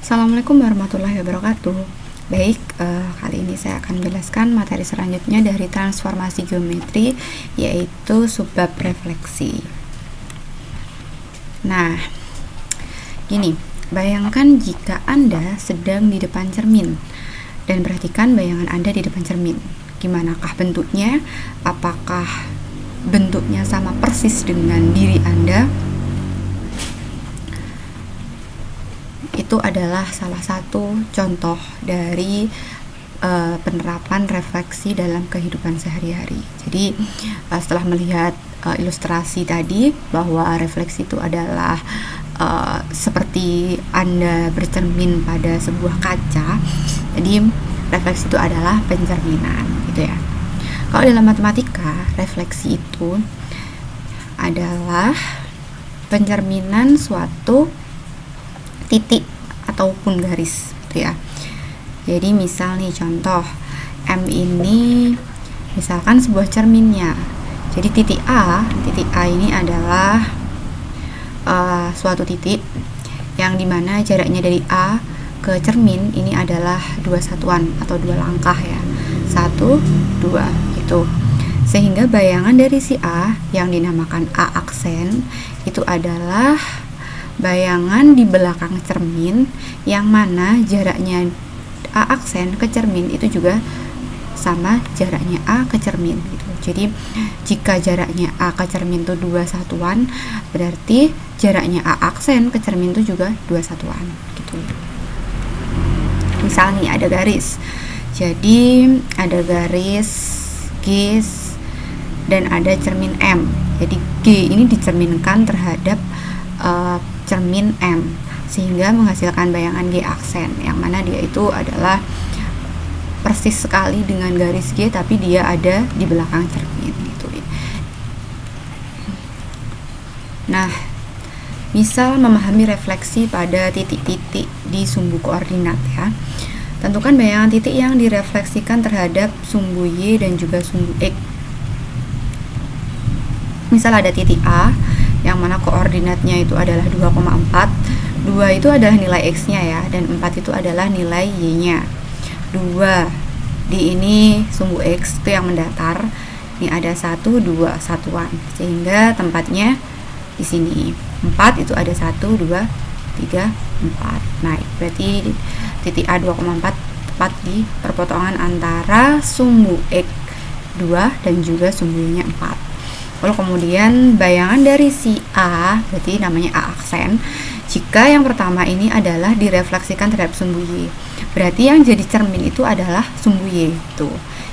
Assalamualaikum warahmatullahi wabarakatuh. Baik, kali ini saya akan menjelaskan materi selanjutnya dari transformasi geometri, yaitu subbab refleksi. Nah, gini, bayangkan jika Anda sedang di depan cermin dan perhatikan bayangan Anda di depan cermin. Gimanakah bentuknya? Apakah bentuknya sama persis dengan diri Anda? Itu adalah salah satu contoh dari penerapan refleksi dalam kehidupan sehari-hari. Jadi setelah melihat ilustrasi tadi bahwa refleksi itu adalah seperti Anda bercermin pada sebuah kaca, jadi refleksi itu adalah pencerminan, gitu ya. Kalau dalam matematika, refleksi itu adalah pencerminan suatu titik ataupun garis, gitu ya. Jadi misal nih contoh, M ini misalkan sebuah cerminnya. Jadi titik A ini adalah suatu titik yang dimana jaraknya dari A ke cermin ini adalah 2 satuan atau 2 langkah ya, 1, 2 gitu. Sehingga bayangan dari si A yang dinamakan A aksen itu adalah bayangan di belakang cermin yang mana jaraknya A aksen ke cermin itu juga sama jaraknya A ke cermin gitu. Jadi jika jaraknya A ke cermin itu 2 satuan, berarti jaraknya A aksen ke cermin itu juga 2 satuan gitu. Misal nih ada garis. Jadi ada garis G dan ada cermin M. Jadi G ini dicerminkan terhadap cermin M sehingga menghasilkan bayangan G aksen yang mana dia itu adalah persis sekali dengan garis G tapi dia ada di belakang cermin gitu. Nah, misal memahami refleksi pada titik-titik di sumbu koordinat ya. Tentukan bayangan titik yang direfleksikan terhadap sumbu Y dan juga sumbu X. Misal ada titik A yang mana koordinatnya itu adalah 2,4. 2 itu adalah nilai X-nya ya, dan 4 itu adalah nilai Y-nya. 2 di ini sumbu X itu yang mendatar. Ini ada 1, 2 satuan. Sehingga tempatnya di sini. 4 itu ada 1, 2, 3, 4. Nah, berarti titik A 2,4 tepat di perpotongan antara sumbu X 2 dan juga sumbu Y-nya 4. Lalu kemudian bayangan dari si A, berarti namanya A aksen. Jika yang pertama ini adalah direfleksikan terhadap sumbu Y, berarti yang jadi cermin itu adalah sumbu Y itu.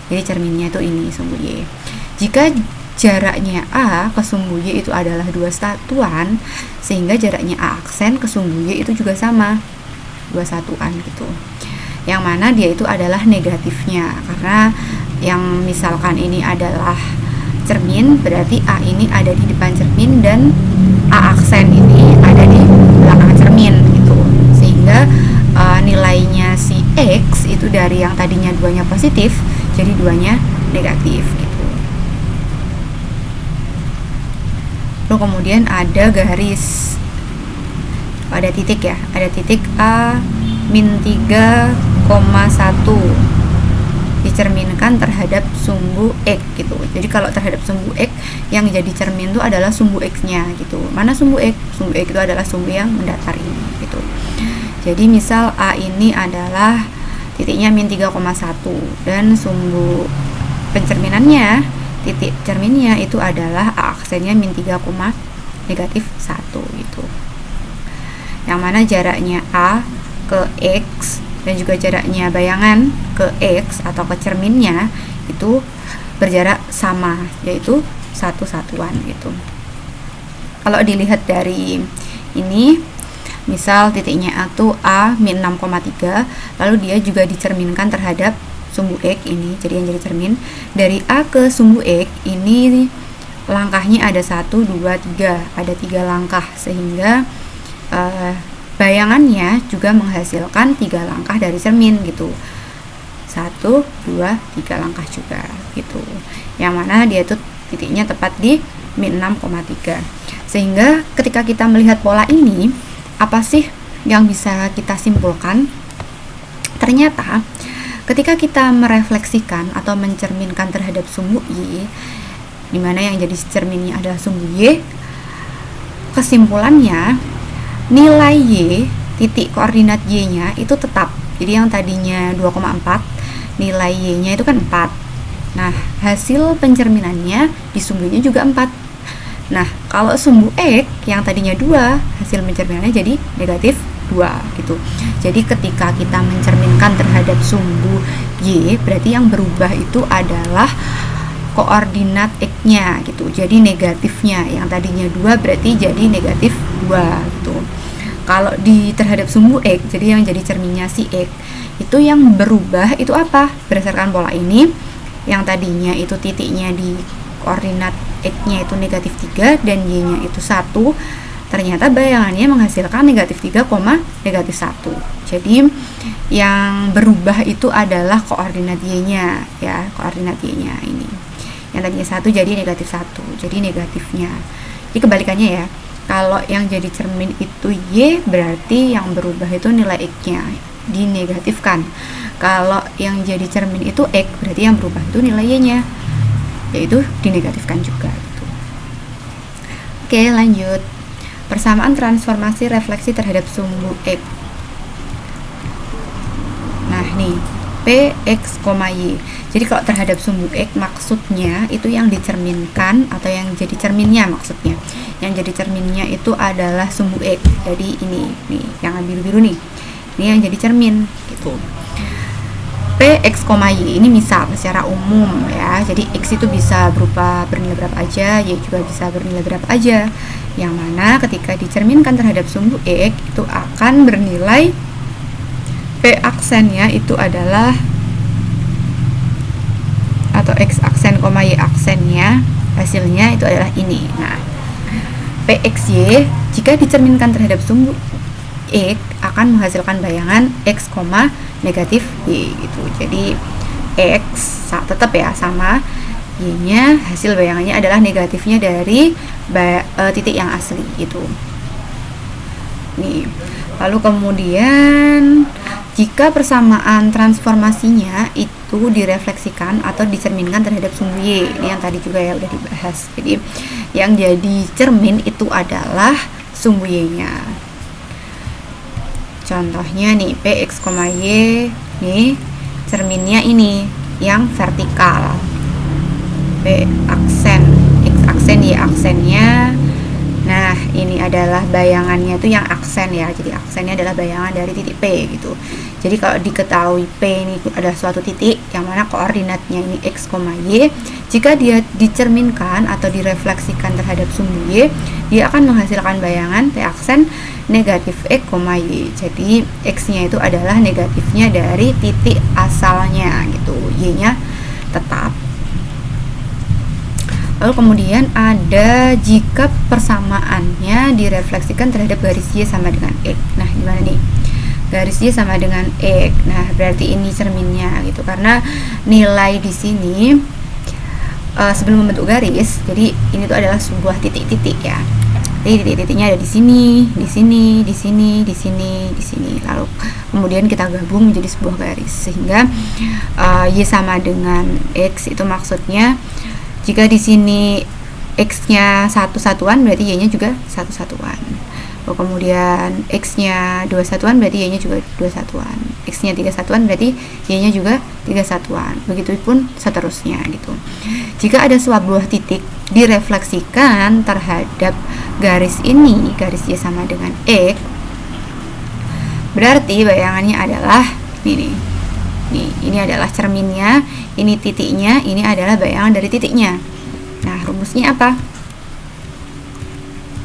Jadi cerminnya itu ini sumbu Y. Jika jaraknya A ke sumbu Y itu adalah 2 satuan, sehingga jaraknya A aksen ke sumbu Y itu juga sama 2 satuan gitu. Yang mana dia itu adalah negatifnya, karena yang misalkan ini adalah cermin, berarti A ini ada di depan cermin dan A aksen ini ada di belakang cermin gitu. Sehingga nilainya si X itu dari yang tadinya 2-nya positif jadi 2-nya negatif gitu. Lalu kemudian ada garis, ada titik ya, ada titik A min 3,1 dicerminkan terhadap sumbu X gitu. Jadi kalau terhadap sumbu X yang jadi cermin itu adalah sumbu X-nya gitu. Mana sumbu X? Sumbu X itu adalah sumbu yang mendatar ini gitu. Jadi misal A ini adalah titiknya min 3,1 dan sumbu pencerminannya, titik cerminnya itu adalah A aksennya min 3, negatif 1 gitu. Yang mana jaraknya A ke X dan juga jaraknya bayangan ke X atau ke cerminnya itu berjarak sama, yaitu 1 satuan gitu. Kalau dilihat dari ini, misal titiknya A itu A min 6,3, lalu dia juga dicerminkan terhadap sumbu X ini, jadi yang jadi cermin. Dari A ke sumbu X ini langkahnya ada 1, 2, 3, ada 3 langkah, sehingga bayangannya juga menghasilkan 3 langkah dari cermin gitu. 1, 2, 3 langkah juga gitu. Yang mana dia itu titiknya tepat di min 6,3. Sehingga ketika kita melihat pola ini, apa sih yang bisa kita simpulkan, ternyata ketika kita merefleksikan atau mencerminkan terhadap sumbu Y, di mana yang jadi cerminnya adalah sumbu Y, kesimpulannya nilai Y, titik koordinat Y-nya itu tetap. Jadi yang tadinya 2,4, nilai Y-nya itu kan 4. Nah, hasil pencerminannya di sumbunya juga 4. Nah, kalau sumbu X yang tadinya 2, hasil pencerminannya jadi negatif 2 gitu. Jadi ketika kita mencerminkan terhadap sumbu Y, berarti yang berubah itu adalah koordinat X-nya gitu. Jadi negatifnya, yang tadinya 2 berarti jadi negatif 2 gitu. Kalau di terhadap sumbu X, jadi yang jadi cerminnya si X, itu yang berubah itu apa? Berdasarkan pola ini, yang tadinya itu titiknya di koordinat X-nya itu negatif 3 dan Y-nya itu 1, ternyata bayangannya menghasilkan negatif 3, negatif 1. Jadi yang berubah itu adalah koordinat Y-nya ya, koordinat Y-nya ini. Yang tadinya 1 jadi negatif 1, jadi negatifnya. Jadi kebalikannya ya, kalau yang jadi cermin itu Y, berarti yang berubah itu nilai X-nya dinegatifkan. Kalau yang jadi cermin itu X, berarti yang berubah itu nilai Y-nya, yaitu dinegatifkan juga gitu. Oke, lanjut. Persamaan transformasi refleksi terhadap sumbu X. Nah, nih, Px, Y. Jadi kalau terhadap sumbu X, maksudnya itu yang dicerminkan atau yang jadi cerminnya maksudnya. Yang jadi cerminnya itu adalah sumbu X. Jadi ini, nih, yang biru-biru nih. Ini yang jadi cermin gitu. Px, Y ini misal secara umum ya. Jadi X itu bisa berupa bernilai berapa aja, Y juga bisa bernilai berapa aja. Yang mana ketika dicerminkan terhadap sumbu X itu akan bernilai P aksennya itu adalah, atau X aksen, Y aksennya, hasilnya itu adalah ini. Nah, PXY jika dicerminkan terhadap sumbu X akan menghasilkan bayangan X, negatif Y gitu. Jadi X tetap ya sama, Y-nya hasil bayangannya adalah negatifnya dari titik yang asli gitu. Nih, lalu kemudian jika persamaan transformasinya itu direfleksikan atau dicerminkan terhadap sumbu Y, ini yang tadi juga ya udah dibahas. Jadi yang jadi cermin itu adalah sumbu Y-nya. Contohnya nih, Px, Y, nih cerminnya ini yang vertikal. P aksen, X aksen, Y aksennya. Nah, ini adalah bayangannya itu yang aksen ya. Jadi aksennya adalah bayangan dari titik P gitu. Jadi kalau diketahui P ini adalah suatu titik yang mana koordinatnya ini X, Y, jika dia dicerminkan atau direfleksikan terhadap sumbu Y, dia akan menghasilkan bayangan P aksen negatif X, Y. Jadi X-nya itu adalah negatifnya dari titik asalnya gitu. Y-nya tetap. Lalu kemudian ada jika persamaannya direfleksikan terhadap garis Y sama dengan X. Nah, gimana nih? Garis Y sama dengan X. Nah, berarti ini cerminnya gitu. Karena nilai di sini sebelum membentuk garis, jadi ini tuh adalah sebuah titik-titik ya. Jadi titik-titiknya ada di sini, di sini, di sini, di sini, di sini. Lalu kemudian kita gabung menjadi sebuah garis sehingga Y sama dengan X itu maksudnya jika di sini X-nya satu satuan berarti Y-nya juga satu satuan. Lalu kemudian X-nya 2 satuan berarti Y-nya juga 2 satuan. X-nya 3 satuan berarti Y-nya juga 3 satuan. Begitupun seterusnya gitu. Jika ada sebuah titik direfleksikan terhadap garis ini, garis Y sama dengan X, berarti bayangannya adalah ini nih. Nih, ini adalah cerminnya, ini titiknya, ini adalah bayangan dari titiknya. Nah, rumusnya apa?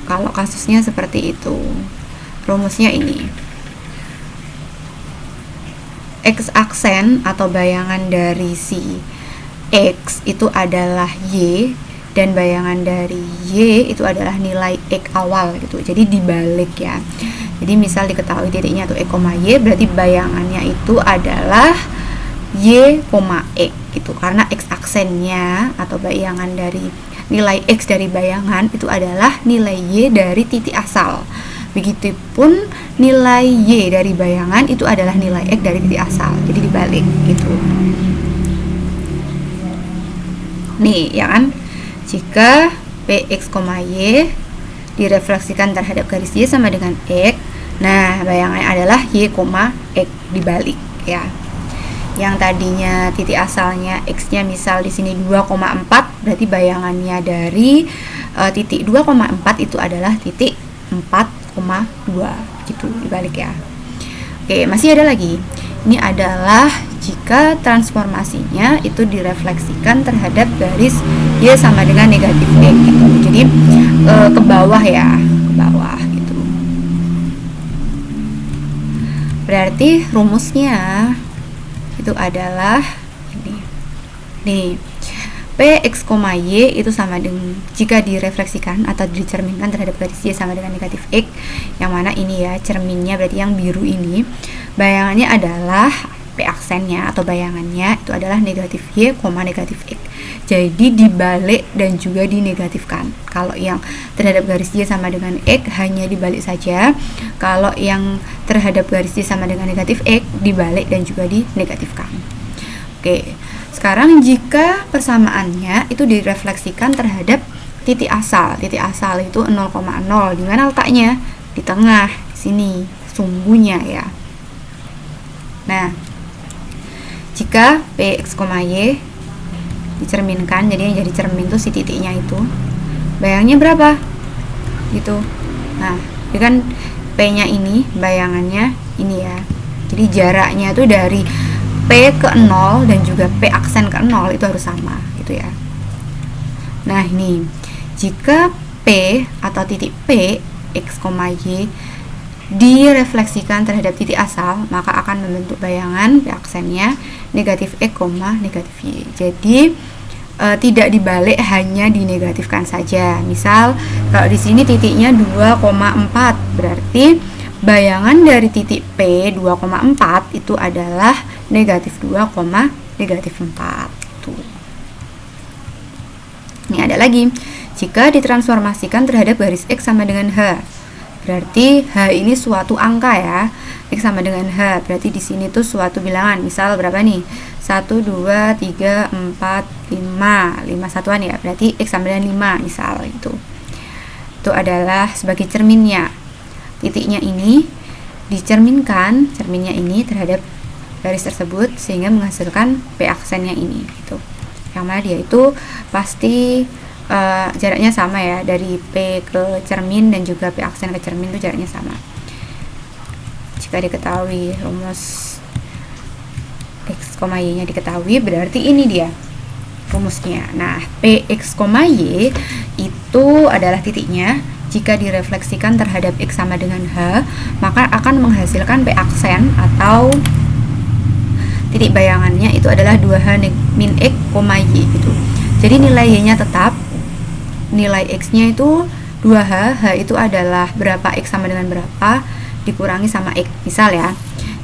Kalau kasusnya seperti itu, rumusnya ini. X aksen atau bayangan dari si X itu adalah Y, dan bayangan dari Y itu adalah nilai X awal gitu. Jadi dibalik ya. Jadi misal diketahui titiknya itu X, Y, berarti bayangannya itu adalah Y, X gitu. Karena X aksennya atau bayangan dari nilai X dari bayangan itu adalah nilai Y dari titik asal. Begitupun nilai Y dari bayangan itu adalah nilai X dari titik asal, jadi dibalik gitu. Nih ya kan, jika Px, Y direfleksikan terhadap garis Y sama dengan X, nah bayangannya adalah Y, X dibalik ya. Yang tadinya titik asalnya X-nya misal di sini 2,4, berarti bayangannya dari titik 2,4 itu adalah titik 4,2 gitu, dibalik ya. Oke, masih ada lagi. Ini adalah jika transformasinya itu direfleksikan terhadap garis Y sama dengan negatif X gitu. Jadi ke bawah ya, ke bawah gitu. Berarti rumusnya itu adalah ini. Nih, Px, Y itu sama dengan, jika direfleksikan atau dicerminkan terhadap garis Y sama dengan negatif X, yang mana ini ya cerminnya, berarti yang biru ini bayangannya adalah P aksennya atau bayangannya itu adalah negatif Y, negatif X. Jadi dibalik dan juga dinegatifkan. Kalau yang terhadap garis Y sama dengan X hanya dibalik saja. Kalau yang terhadap garis Y sama dengan negatif X dibalik dan juga dinegatifkan. Oke, sekarang jika persamaannya itu direfleksikan terhadap titik asal. Titik asal itu 0,0. Di mana letaknya? Di tengah, di sini, sumbunya ya. Nah, jika Px, Y dicerminkan, jadi yang jadi cermin tuh si titiknya itu, bayangnya berapa? Gitu. Nah, ini kan P-nya ini, bayangannya ini ya. Jadi jaraknya tuh dari P ke 0 dan juga P aksen ke 0 itu harus sama, gitu ya. Nah, ini jika P atau titik P, X, Y direfleksikan terhadap titik asal, maka akan membentuk bayangan P aksennya negatif X, negatif Y. Jadi tidak dibalik, hanya dinegatifkan saja. Misal kalau di sini titiknya 2,4, berarti bayangan dari titik P 2,4 itu adalah negatif 2, negatif 4. Tuh. Ini ada lagi. Jika ditransformasikan terhadap garis X sama dengan H, berarti H ini suatu angka ya. X sama dengan H, berarti di sini tuh suatu bilangan. Misal berapa nih? 1, 2, 3, 4, 5 satuan ya. Berarti X sama dengan 5 misal itu. Itu adalah sebagai cerminnya. Titiknya ini dicerminkan, cerminnya ini terhadap garis tersebut sehingga menghasilkan P aksennya ini gitu. Yang mana dia itu pasti jaraknya sama ya, dari P ke cermin dan juga P aksen ke cermin itu jaraknya sama. Jika diketahui rumus X, Y nya diketahui, berarti ini dia rumusnya. Nah, Px, Y itu adalah titiknya. Jika direfleksikan terhadap X sama dengan H, maka akan menghasilkan P aksen atau titik bayangannya itu adalah 2H min X, Y gitu. Jadi nilai Y-nya tetap, nilai X-nya itu 2H, H itu adalah berapa, X sama dengan berapa, dikurangi sama X. Misal ya,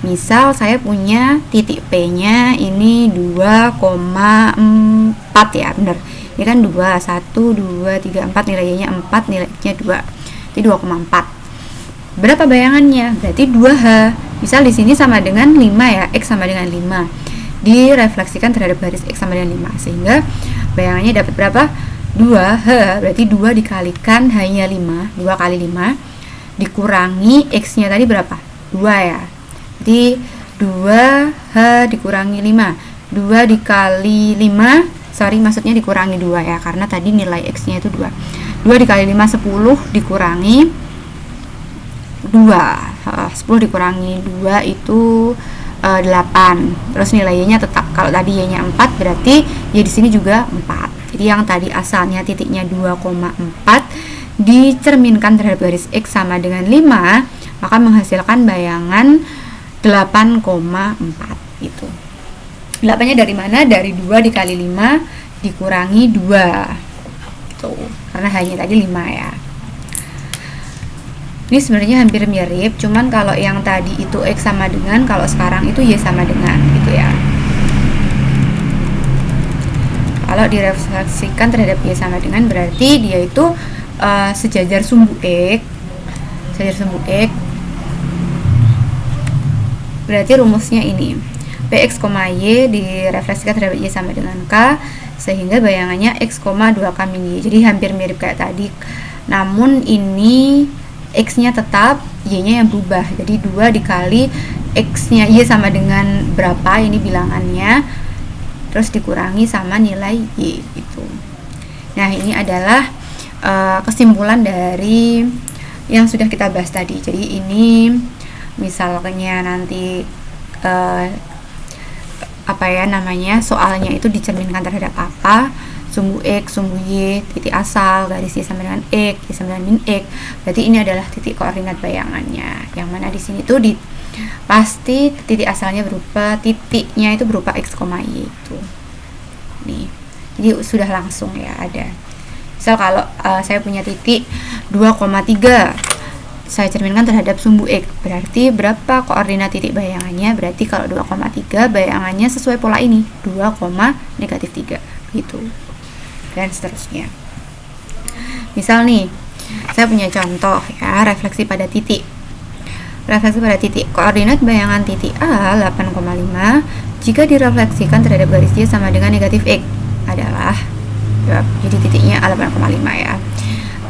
misal saya punya titik P-nya ini 2,4 ya, bener. Ini kan 2, 1, 2, 3, 4, nilai Y-nya 4, nilai X-nya 2. Jadi 2,4. Berapa bayangannya? Berarti 2H. Misal di sini sama dengan 5 ya, X sama dengan 5. Direfleksikan terhadap garis X sama dengan 5. Sehingga bayangannya dapat berapa? 2H, berarti 2 dikalikan hanya 5, 2 kali 5 dikurangi X-nya tadi berapa? 2 ya. Jadi 2H dikurangi 5. 2 dikali 5, maksudnya dikurangi 2 ya, karena tadi nilai X-nya itu 2. 2 dikali 5, 10 dikurangi 2. 10 dikurangi 2 itu 8. Terus nilai Y-nya tetap. Kalau tadi Y-nya 4, berarti Y di sini juga 4. Jadi yang tadi asalnya titiknya 2,4 dicerminkan terhadap garis X sama dengan 5, maka menghasilkan bayangan 8,4 gitu. 8-nya dari mana? Dari 2 dikali 5 dikurangi 2 gitu. Karena hanya tadi 5 ya. Ini sebenarnya hampir mirip, cuman kalau yang tadi itu X sama dengan, kalau sekarang itu Y sama dengan gitu ya. Kalau direfleksikan terhadap Y sama dengan, berarti dia itu sejajar sumbu X saya cari sumbu X, berarti rumusnya ini Px, Y direfleksikan terhadap Y sama dengan K, sehingga bayangannya X, 2K min Y. Jadi hampir mirip kayak tadi, namun ini X nya tetap, Y nya yang berubah. Jadi 2 dikali X nya Y sama dengan berapa, ini bilangannya, terus dikurangi sama nilai Y gitu. Nah, ini adalah kesimpulan dari yang sudah kita bahas tadi. Jadi ini misalnya nanti soalnya itu dicerminkan terhadap apa, sumbu X, sumbu Y, titik asal, garis Y sama dengan X, Y sama dengan min X. Berarti ini adalah titik koordinat bayangannya, yang mana di sini tuh pasti titik asalnya titiknya itu berupa X, Y itu. Nih, jadi sudah langsung ya ada. Misal kalau saya punya titik 2,3, saya cerminkan terhadap sumbu X, berarti berapa koordinat titik bayangannya? Berarti kalau 2,3 bayangannya sesuai pola ini, 2,-3 gitu, dan seterusnya. Misal nih, saya punya contoh ya, refleksi pada titik. Refleksi pada titik, koordinat bayangan titik A 8,5 jika direfleksikan terhadap garis Y sama dengan negatif X adalah, jadi titiknya A 8,5 ya.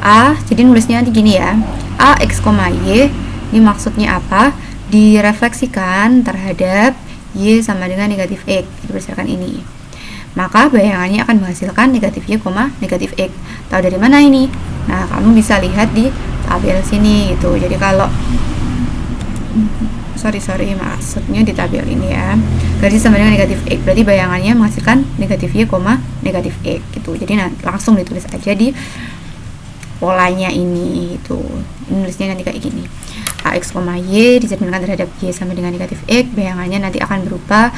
A, jadi nulisnya nanti gini ya, A X, Y, ini maksudnya apa? Direfleksikan terhadap Y sama dengan negatif X, itu berdasarkan ini. Maka bayangannya akan menghasilkan negatif Y, negatif X. Tahu dari mana ini? Nah, kamu bisa lihat di tabel sini gitu. Jadi kalau maksudnya di tabel ini ya, garis sama dengan negatif X, berarti bayangannya menghasilkan negatif Y, negatif X gitu. Jadi langsung ditulis aja di polanya ini itu. Nulisnya nanti kayak gini, AX, Y dicerminkan terhadap Y sama dengan negatif X, bayangannya nanti akan berupa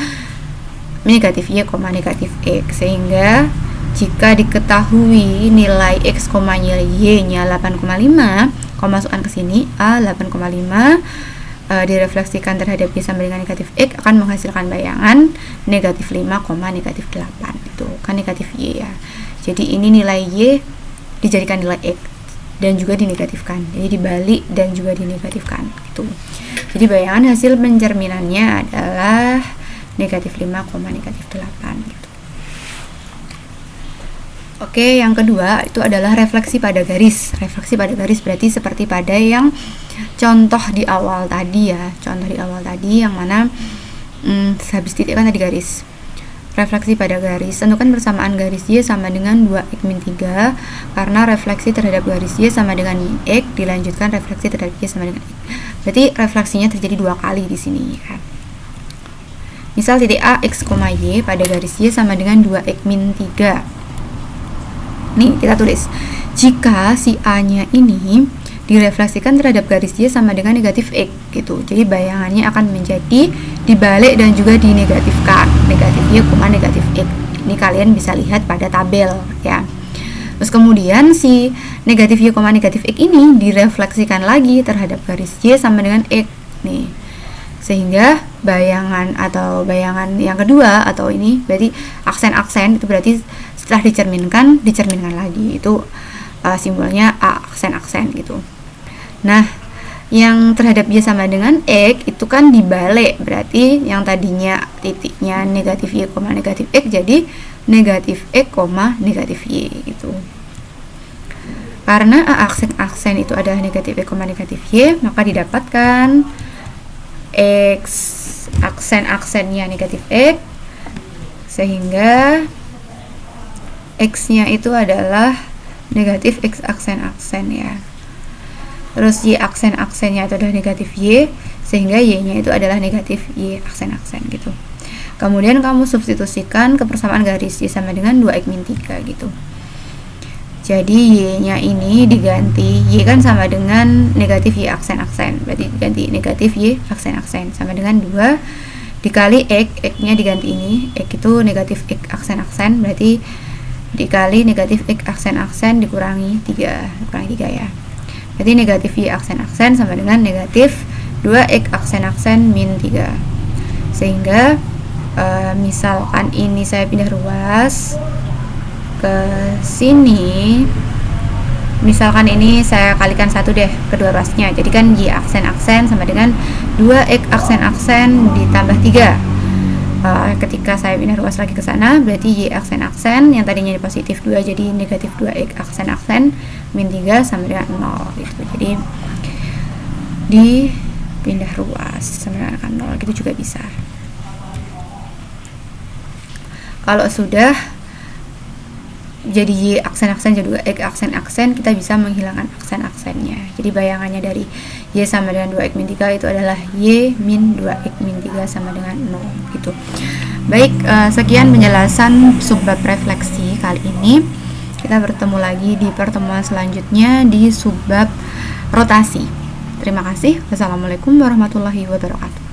negatif Y, negatif X. Sehingga jika diketahui nilai X, Y nya 8,5, masukkan ke sini A 8,5 direfleksikan terhadap Y sama dengan negatif X akan menghasilkan bayangan negatif 5, negatif 8 itu kan negatif Y ya. Jadi ini nilai Y dijadikan nilai X dan juga dinegatifkan, jadi dibalik dan juga dinegatifkan gitu. Jadi bayangan hasil pencerminannya adalah negatif 5, negatif 8 gitu. Oke, yang kedua itu adalah refleksi pada garis. Refleksi pada garis berarti seperti pada yang contoh di awal tadi ya, yang mana habis titik kan tadi garis. Refleksi pada garis, tentukan persamaan garis Y sama dengan 2X min 3, karena refleksi terhadap garis Y sama dengan min X, dilanjutkan refleksi terhadap Y sama dengan X. Berarti refleksinya terjadi 2 kali di sini ya. Misal titik A X, Y pada garis Y sama dengan 2X min 3. Nih, kita tulis, jika si A-nya ini direfleksikan terhadap garis Y sama dengan negatif X gitu. Jadi bayangannya akan menjadi dibalik dan juga dinegatifkan, negatif Y, negatif X. Ini kalian bisa lihat pada tabel ya. Terus kemudian si negatif Y, negatif X ini direfleksikan lagi terhadap garis Y sama dengan X nih. Sehingga bayangan yang kedua atau ini berarti aksen-aksen itu berarti setelah dicerminkan lagi, itu simbolnya A, aksen-aksen gitu. Nah, yang terhadap Y sama dengan X itu kan dibalik, berarti yang tadinya titiknya negatif Y, negatif X jadi negatif X, negatif Y gitu. Karena A aksen-aksen itu adalah negatif X, negatif Y, maka didapatkan X aksen-aksennya negatif X, sehingga X-nya itu adalah negatif X aksen-aksen ya. Terus Y aksen-aksennya itu adalah negatif Y, sehingga Y-nya itu adalah negatif Y aksen-aksen gitu. Kemudian kamu substitusikan ke persamaan garis Y sama dengan 2X min 3 gitu. Jadi Y-nya ini diganti, Y kan sama dengan negatif Y aksen-aksen, berarti diganti negatif Y aksen-aksen sama dengan 2 dikali X, X-nya diganti ini, X itu negatif X aksen-aksen, berarti dikali negatif X aksen-aksen dikurangi 3 ya. Berarti negatif Y aksen-aksen sama dengan negatif 2X aksen-aksen min 3. Sehingga misalkan ini saya pindah ruas ke sini, misalkan ini saya kalikan 1 deh kedua ruasnya, jadi kan Y aksen-aksen sama dengan 2X aksen-aksen ditambah 3. Ketika saya pindah ruas lagi ke sana, berarti Y aksen-aksen yang tadinya positif 2 jadi negatif 2X aksen-aksen min 3 sama dengan 0 gitu. Jadi dipindah ruas sama dengan angka 0 gitu juga bisa. Kalau sudah jadi Y aksen-aksen jadi 2X aksen-aksen, kita bisa menghilangkan aksen-aksennya. Jadi bayangannya dari Y sama dengan 2X min 3 itu adalah Y min 2X min 3 sama dengan 0 gitu. Baik, sekian penjelasan subbab refleksi kali ini. Kita bertemu lagi di pertemuan selanjutnya di subbab rotasi. Terima kasih. Wassalamualaikum warahmatullahi wabarakatuh.